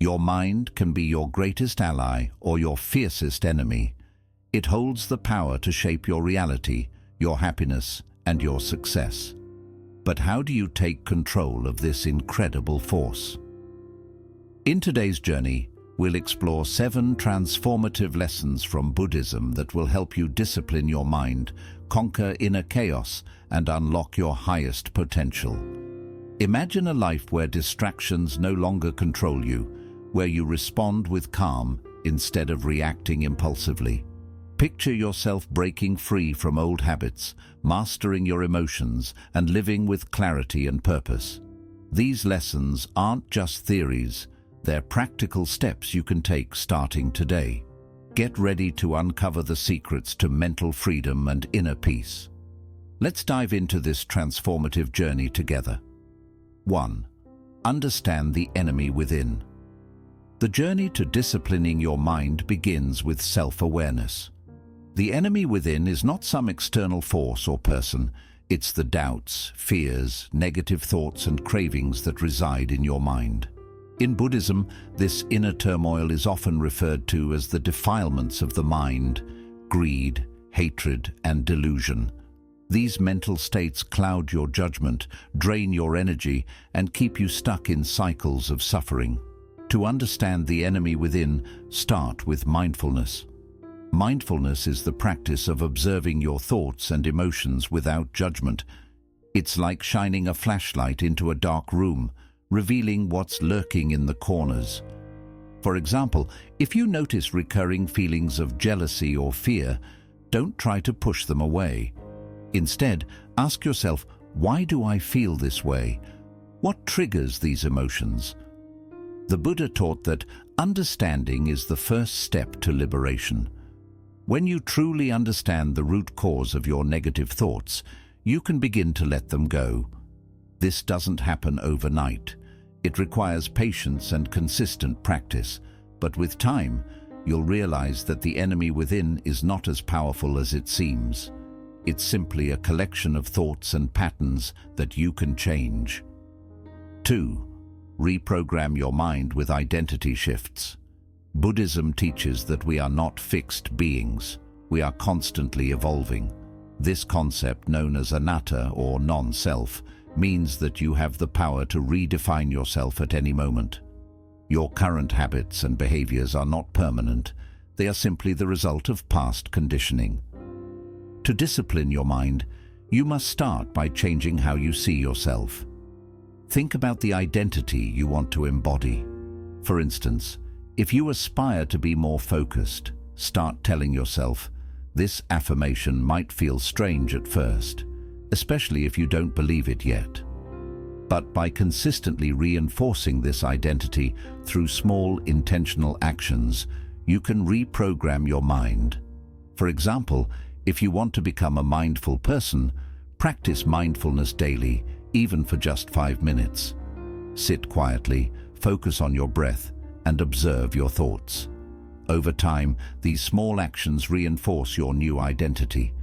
Your mind can be your greatest ally or your fiercest enemy. It holds the power to shape your reality, your happiness, and your success. But how do you take control of this incredible force? In today's journey, we'll explore 7 transformative lessons from Buddhism that will help you discipline your mind, conquer inner chaos, and unlock your highest potential. Imagine a life where distractions no longer control you, where you respond with calm instead of reacting impulsively. Picture yourself breaking free from old habits, mastering your emotions, and living with clarity and purpose. These lessons aren't just theories, they're practical steps you can take starting today. Get ready to uncover the secrets to mental freedom and inner peace. Let's dive into this transformative journey together. 1. Understand the enemy within. The journey to disciplining your mind begins with self-awareness. The enemy within is not some external force or person. It's the doubts, fears, negative thoughts, and cravings that reside in your mind. In Buddhism, this inner turmoil is often referred to as the defilements of the mind: greed, hatred, and delusion. These mental states cloud your judgment, drain your energy, and keep you stuck in cycles of suffering. To understand the enemy within, start with mindfulness. Mindfulness is the practice of observing your thoughts and emotions without judgment. It's like shining a flashlight into a dark room, revealing what's lurking in the corners. For example, if you notice recurring feelings of jealousy or fear, don't try to push them away. Instead, ask yourself, why do I feel this way? What triggers these emotions? The Buddha taught that understanding is the first step to liberation. When you truly understand the root cause of your negative thoughts, you can begin to let them go. This doesn't happen overnight. It requires patience and consistent practice, but with time, you'll realize that the enemy within is not as powerful as it seems. It's simply a collection of thoughts and patterns that you can change. 2. Reprogram your mind with identity shifts. Buddhism teaches that we are not fixed beings. We are constantly evolving. This concept, known as anatta or non-self, means that you have the power to redefine yourself at any moment. Your current habits and behaviors are not permanent. They are simply the result of past conditioning. To discipline your mind, you must start by changing how you see yourself. Think about the identity you want to embody. For instance, if you aspire to be more focused, start telling yourself, this affirmation might feel strange at first, especially if you don't believe it yet. But by consistently reinforcing this identity through small intentional actions, you can reprogram your mind. For example, if you want to become a mindful person, practice mindfulness daily, even for just 5 minutes. Sit quietly, focus on your breath, and observe your thoughts. Over time, these small actions reinforce your new identity.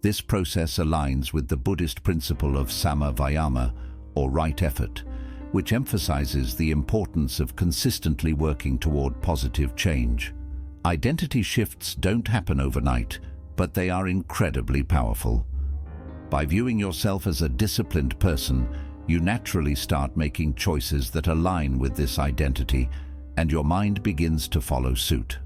This process aligns with the Buddhist principle of samma vayama, or right effort, which emphasizes the importance of consistently working toward positive change. Identity shifts don't happen overnight, but they are incredibly powerful. By viewing yourself as a disciplined person, you naturally start making choices that align with this identity, and your mind begins to follow suit.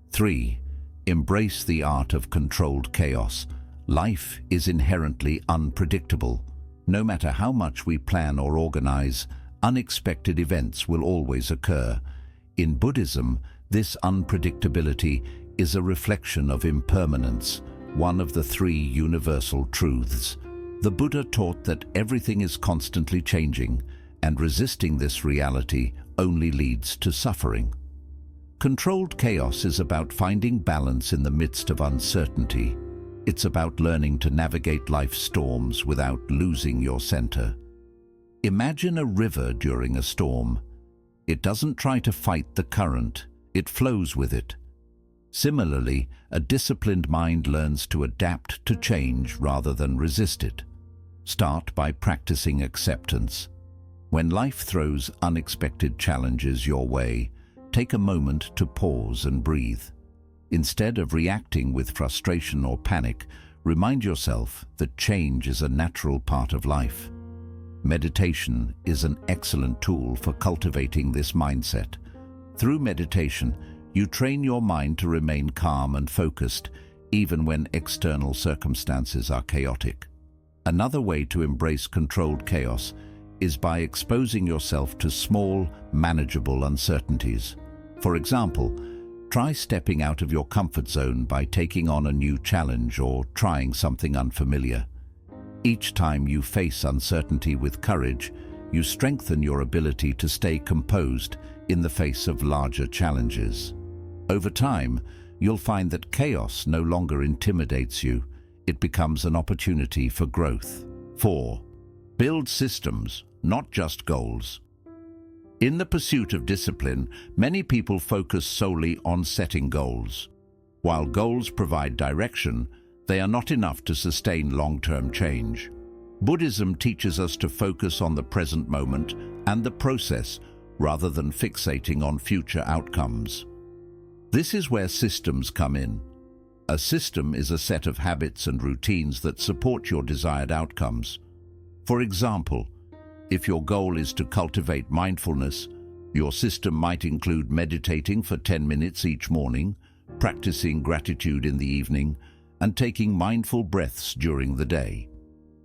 3. Embrace the art of controlled chaos. Life is inherently unpredictable. No matter how much we plan or organize, unexpected events will always occur. In Buddhism, this unpredictability is a reflection of impermanence, one of the 3 universal truths. The Buddha taught that everything is constantly changing, and resisting this reality only leads to suffering. Controlled chaos is about finding balance in the midst of uncertainty. It's about learning to navigate life's storms without losing your center. Imagine a river during a storm. It doesn't try to fight the current, it flows with it. Similarly, a disciplined mind learns to adapt to change rather than resist it. Start by practicing acceptance. When life throws unexpected challenges your way, take a moment to pause and breathe. Instead of reacting with frustration or panic, remind yourself that change is a natural part of life. Meditation is an excellent tool for cultivating this mindset. Through meditation, you train your mind to remain calm and focused, even when external circumstances are chaotic. Another way to embrace controlled chaos is by exposing yourself to small, manageable uncertainties. For example, try stepping out of your comfort zone by taking on a new challenge or trying something unfamiliar. Each time you face uncertainty with courage, you strengthen your ability to stay composed in the face of larger challenges. Over time, you'll find that chaos no longer intimidates you. It becomes an opportunity for growth. 4. Build systems, not just goals. In the pursuit of discipline, many people focus solely on setting goals. While goals provide direction, they are not enough to sustain long-term change. Buddhism teaches us to focus on the present moment and the process rather than fixating on future outcomes. This is where systems come in. A system is a set of habits and routines that support your desired outcomes. For example, if your goal is to cultivate mindfulness, your system might include meditating for 10 minutes each morning, practicing gratitude in the evening, and taking mindful breaths during the day.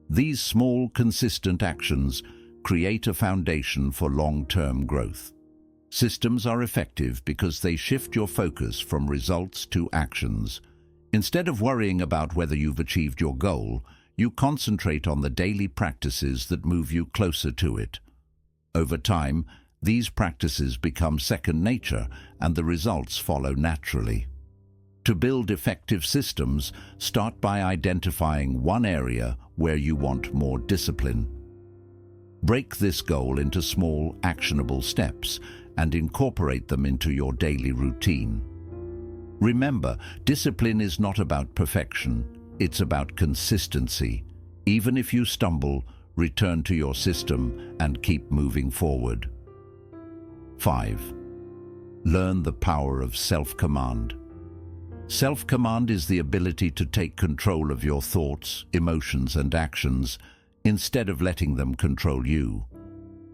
These small, consistent actions create a foundation for long-term growth. Systems are effective because they shift your focus from results to actions. Instead of worrying about whether you've achieved your goal, you concentrate on the daily practices that move you closer to it. Over time, these practices become second nature and the results follow naturally. To build effective systems, start by identifying one area where you want more discipline. Break this goal into small, actionable steps and incorporate them into your daily routine. Remember, discipline is not about perfection. It's about consistency. Even if you stumble, return to your system and keep moving forward. 5. Learn the power of self-command. Self-command is the ability to take control of your thoughts, emotions, and actions instead of letting them control you.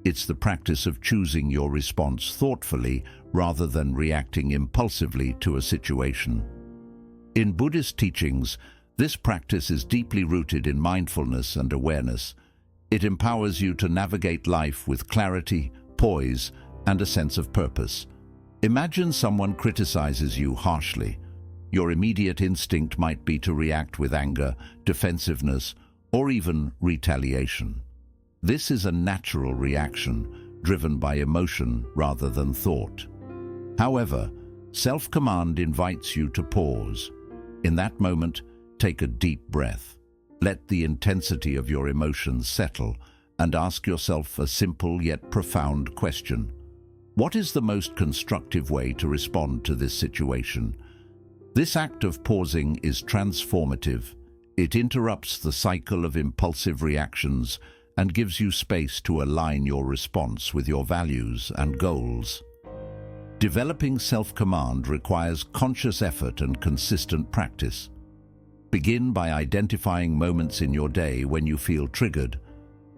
It's the practice of choosing your response thoughtfully rather than reacting impulsively to a situation. In Buddhist teachings, this practice is deeply rooted in mindfulness and awareness. It empowers you to navigate life with clarity, poise, and a sense of purpose. Imagine someone criticizes you harshly. Your immediate instinct might be to react with anger, defensiveness, or even retaliation. This is a natural reaction, driven by emotion rather than thought. However, self-command invites you to pause. In that moment, take a deep breath. Let the intensity of your emotions settle and ask yourself a simple yet profound question. What is the most constructive way to respond to this situation? This act of pausing is transformative. It interrupts the cycle of impulsive reactions and gives you space to align your response with your values and goals. Developing self-command requires conscious effort and consistent practice. Begin by identifying moments in your day when you feel triggered,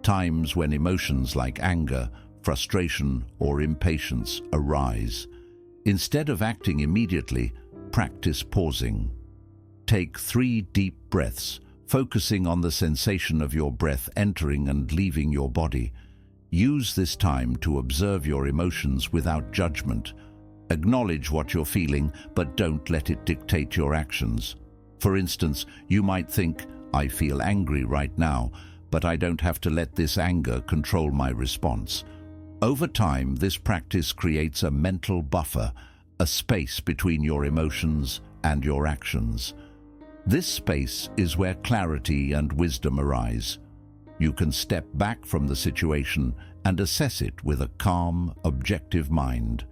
times when emotions like anger, frustration, or impatience arise. Instead of acting immediately, practice pausing. Take 3 deep breaths, focusing on the sensation of your breath entering and leaving your body. Use this time to observe your emotions without judgment. Acknowledge what you're feeling, but don't let it dictate your actions. For instance, you might think, I feel angry right now, but I don't have to let this anger control my response. Over time, this practice creates a mental buffer, a space between your emotions and your actions. This space is where clarity and wisdom arise. You can step back from the situation and assess it with a calm, objective mind.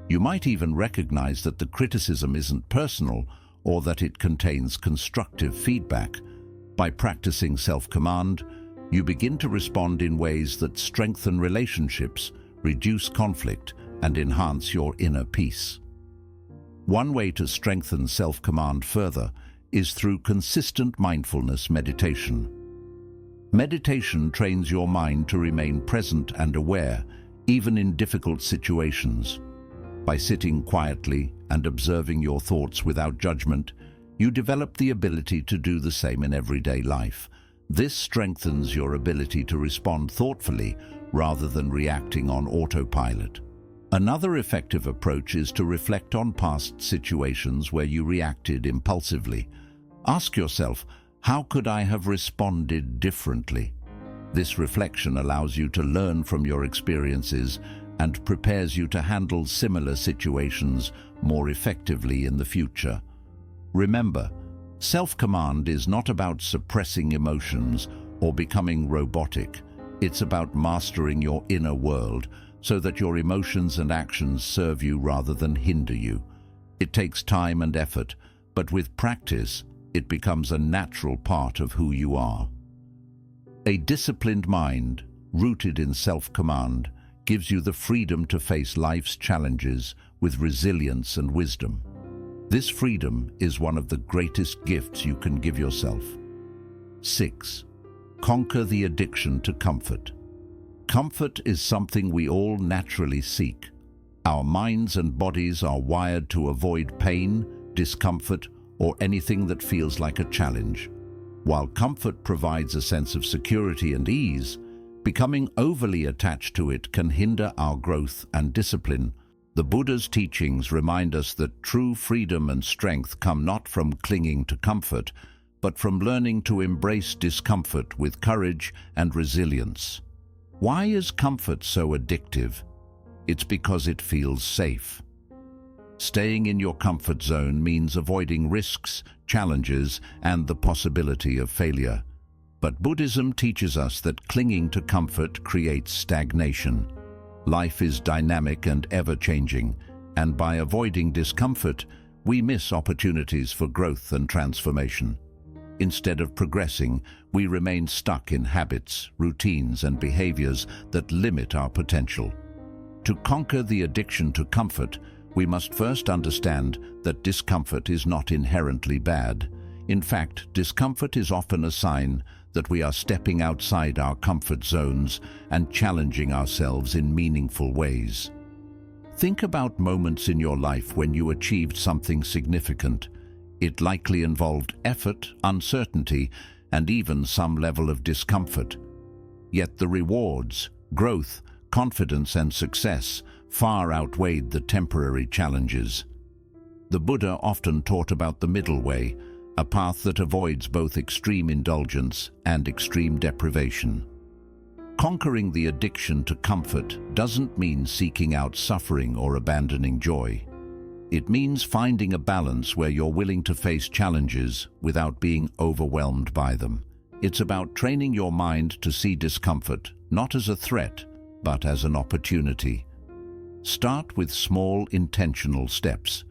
You might even recognize that the criticism isn't personal or that it contains constructive feedback. By practicing self-command, You begin to respond in ways that strengthen relationships, reduce conflict, and enhance your inner peace. One way to strengthen self-command further is through consistent mindfulness meditation. Meditation trains your mind to remain present and aware, even in difficult situations. By sitting quietly and observing your thoughts without judgment, you develop the ability to do the same in everyday life. This strengthens your ability to respond thoughtfully rather than reacting on autopilot. Another effective approach is to reflect on past situations where you reacted impulsively. Ask yourself, how could I have responded differently? This reflection allows you to learn from your experiences and prepares you to handle similar situations more effectively in the future. Remember, self-command is not about suppressing emotions or becoming robotic. It's about mastering your inner world so that your emotions and actions serve you rather than hinder you. It takes time and effort, but with practice, it becomes a natural part of who you are. A disciplined mind, rooted in self-command, gives you the freedom to face life's challenges with resilience and wisdom. This freedom is one of the greatest gifts you can give yourself. 6. Conquer the addiction to comfort. Comfort is something we all naturally seek. Our minds and bodies are wired to avoid pain, discomfort, or anything that feels like a challenge. While comfort provides a sense of security and ease, becoming overly attached to it can hinder our growth and discipline. The Buddha's teachings remind us that true freedom and strength come not from clinging to comfort, but from learning to embrace discomfort with courage and resilience. Why is comfort so addictive? It's because it feels safe. Staying in your comfort zone means avoiding risks, challenges, and the possibility of failure. But Buddhism teaches us that clinging to comfort creates stagnation. Life is dynamic and ever-changing, and by avoiding discomfort, we miss opportunities for growth and transformation. Instead of progressing, we remain stuck in habits, routines, and behaviors that limit our potential. To conquer the addiction to comfort, we must first understand that discomfort is not inherently bad. In fact, discomfort is often a sign that we are stepping outside our comfort zones and challenging ourselves in meaningful ways. Think about moments in your life when you achieved something significant. It likely involved effort, uncertainty, and even some level of discomfort. Yet the rewards, growth, confidence, and success far outweighed the temporary challenges. The Buddha often taught about the middle way, a path that avoids both extreme indulgence and extreme deprivation. Conquering the addiction to comfort doesn't mean seeking out suffering or abandoning joy. It means finding a balance where you're willing to face challenges without being overwhelmed by them. It's about training your mind to see discomfort not as a threat, but as an opportunity. Start with small, intentional steps.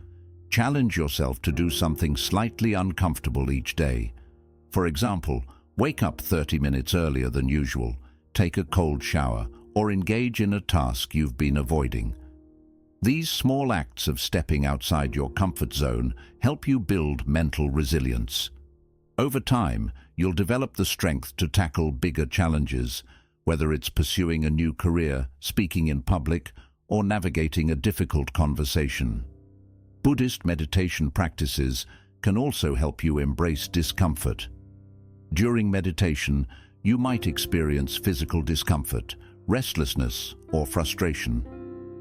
Challenge yourself to do something slightly uncomfortable each day. For example, wake up 30 minutes earlier than usual, take a cold shower, or engage in a task you've been avoiding. These small acts of stepping outside your comfort zone help you build mental resilience. Over time, you'll develop the strength to tackle bigger challenges, whether it's pursuing a new career, speaking in public, or navigating a difficult conversation. Buddhist meditation practices can also help you embrace discomfort. During meditation, you might experience physical discomfort, restlessness, or frustration.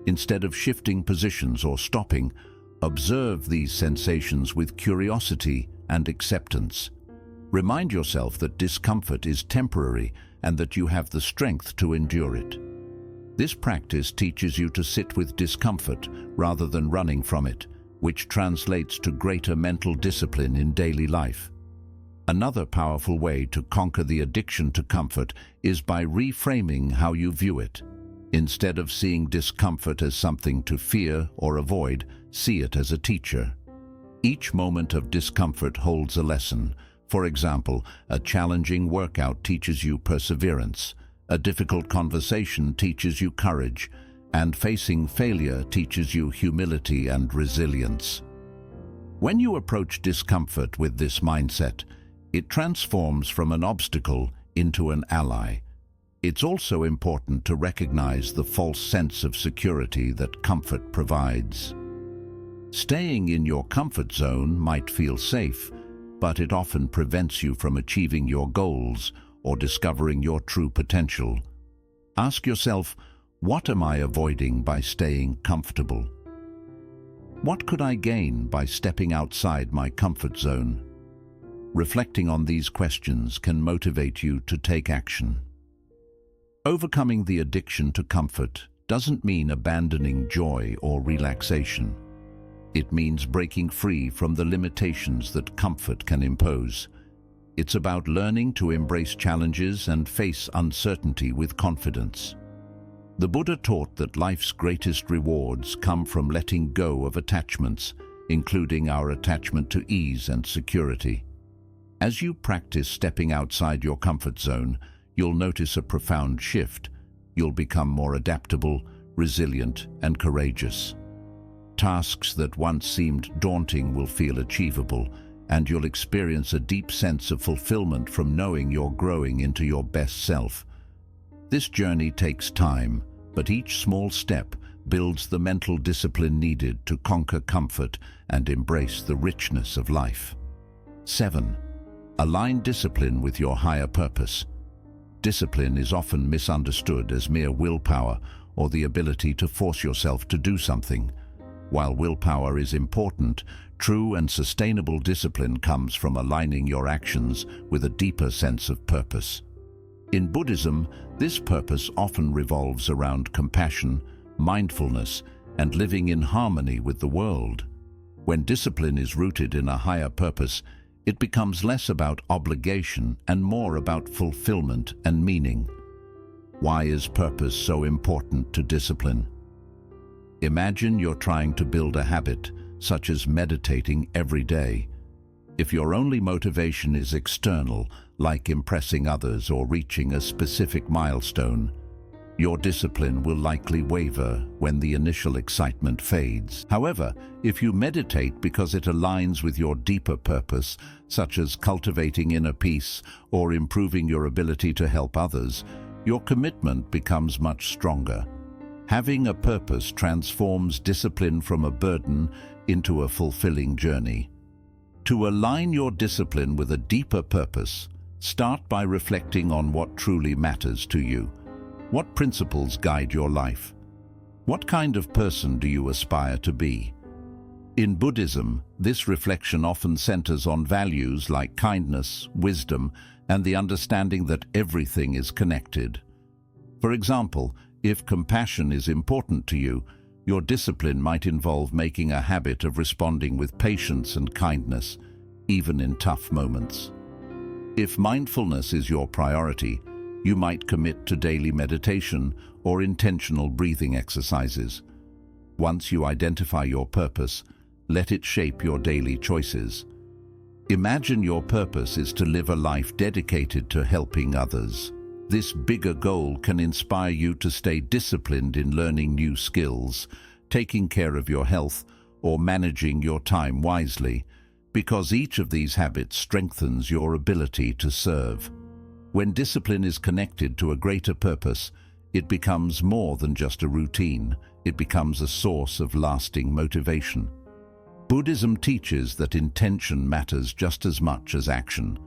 Instead of shifting positions or stopping, observe these sensations with curiosity and acceptance. Remind yourself that discomfort is temporary and that you have the strength to endure it. This practice teaches you to sit with discomfort rather than running from it, which translates to greater mental discipline in daily life. Another powerful way to conquer the addiction to comfort is by reframing how you view it. Instead of seeing discomfort as something to fear or avoid, see it as a teacher. Each moment of discomfort holds a lesson. For example, a challenging workout teaches you perseverance, a difficult conversation teaches you courage, and facing failure teaches you humility and resilience. When you approach discomfort with this mindset, it transforms from an obstacle into an ally. It's also important to recognize the false sense of security that comfort provides. Staying in your comfort zone might feel safe, but it often prevents you from achieving your goals or discovering your true potential. Ask yourself, what am I avoiding by staying comfortable? What could I gain by stepping outside my comfort zone? Reflecting on these questions can motivate you to take action. Overcoming the addiction to comfort doesn't mean abandoning joy or relaxation. It means breaking free from the limitations that comfort can impose. It's about learning to embrace challenges and face uncertainty with confidence. The Buddha taught that life's greatest rewards come from letting go of attachments, including our attachment to ease and security. As you practice stepping outside your comfort zone, you'll notice a profound shift. You'll become more adaptable, resilient, and courageous. Tasks that once seemed daunting will feel achievable, and you'll experience a deep sense of fulfillment from knowing you're growing into your best self. This journey takes time, but each small step builds the mental discipline needed to conquer comfort and embrace the richness of life. 7. Align discipline with your higher purpose. Discipline is often misunderstood as mere willpower or the ability to force yourself to do something. While willpower is important, true and sustainable discipline comes from aligning your actions with a deeper sense of purpose. In Buddhism, this purpose often revolves around compassion, mindfulness, and living in harmony with the world. When discipline is rooted in a higher purpose, it becomes less about obligation and more about fulfillment and meaning. Why is purpose so important to discipline? Imagine you're trying to build a habit, such as meditating every day. If your only motivation is external, like impressing others or reaching a specific milestone, your discipline will likely waver when the initial excitement fades. However, if you meditate because it aligns with your deeper purpose, such as cultivating inner peace or improving your ability to help others, your commitment becomes much stronger. Having a purpose transforms discipline from a burden into a fulfilling journey. To align your discipline with a deeper purpose, start by reflecting on what truly matters to you. What principles guide your life? What kind of person do you aspire to be? In Buddhism, this reflection often centers on values like kindness, wisdom, and the understanding that everything is connected. For example, if compassion is important to you, your discipline might involve making a habit of responding with patience and kindness, even in tough moments. If mindfulness is your priority, you might commit to daily meditation or intentional breathing exercises. Once you identify your purpose, let it shape your daily choices. Imagine your purpose is to live a life dedicated to helping others. This bigger goal can inspire you to stay disciplined in learning new skills, taking care of your health, or managing your time wisely, because each of these habits strengthens your ability to serve. When discipline is connected to a greater purpose, it becomes more than just a routine. It becomes a source of lasting motivation. Buddhism teaches that intention matters just as much as action.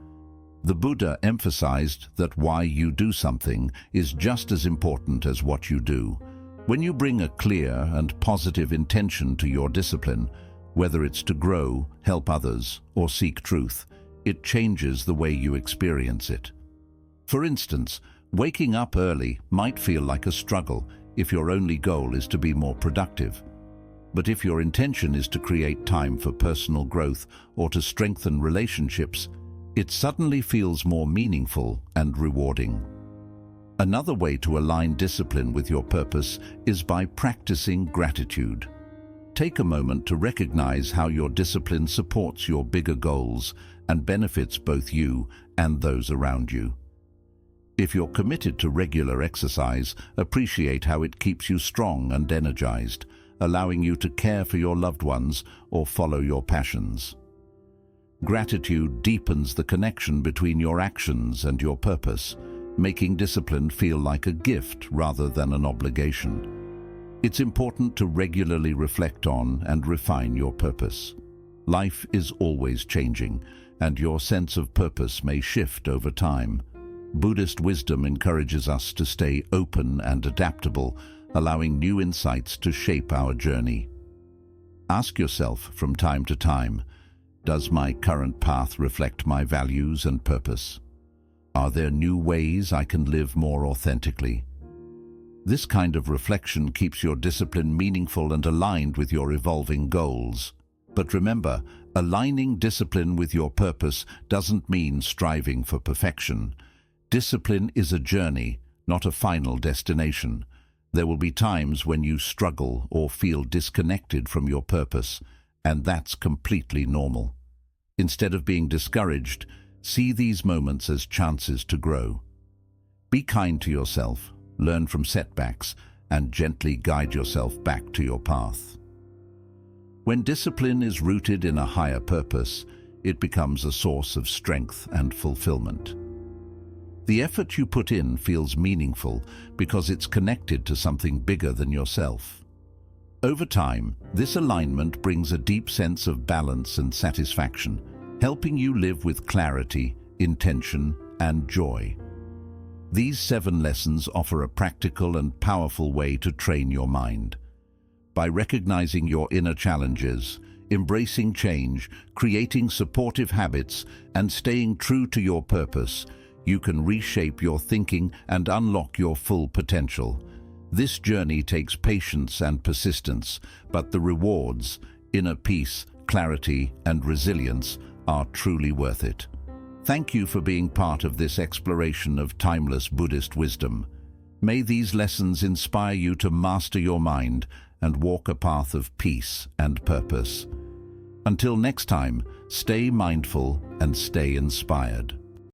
The Buddha emphasized that why you do something is just as important as what you do. When you bring a clear and positive intention to your discipline, whether it's to grow, help others, or seek truth, it changes the way you experience it. For instance, waking up early might feel like a struggle if your only goal is to be more productive. But if your intention is to create time for personal growth or to strengthen relationships, it suddenly feels more meaningful and rewarding. Another way to align discipline with your purpose is by practicing gratitude. Take a moment to recognize how your discipline supports your bigger goals and benefits both you and those around you. If you're committed to regular exercise, appreciate how it keeps you strong and energized, allowing you to care for your loved ones or follow your passions. Gratitude deepens the connection between your actions and your purpose, making discipline feel like a gift rather than an obligation. It's important to regularly reflect on and refine your purpose. Life is always changing, and your sense of purpose may shift over time. Buddhist wisdom encourages us to stay open and adaptable, allowing new insights to shape our journey. Ask yourself from time to time, does my current path reflect my values and purpose? Are there new ways I can live more authentically? This kind of reflection keeps your discipline meaningful and aligned with your evolving goals. But remember, aligning discipline with your purpose doesn't mean striving for perfection. Discipline is a journey, not a final destination. There will be times when you struggle or feel disconnected from your purpose, and that's completely normal. Instead of being discouraged, see these moments as chances to grow. Be kind to yourself, learn from setbacks, and gently guide yourself back to your path. When discipline is rooted in a higher purpose, it becomes a source of strength and fulfillment. The effort you put in feels meaningful because it's connected to something bigger than yourself. Over time, this alignment brings a deep sense of balance and satisfaction, helping you live with clarity, intention, and joy. These 7 lessons offer a practical and powerful way to train your mind. By recognizing your inner challenges, embracing change, creating supportive habits, and staying true to your purpose, you can reshape your thinking and unlock your full potential. This journey takes patience and persistence, but the rewards, inner peace, clarity, and resilience, are truly worth it. Thank you for being part of this exploration of timeless Buddhist wisdom. May these lessons inspire you to master your mind and walk a path of peace and purpose. Until next time, stay mindful and stay inspired.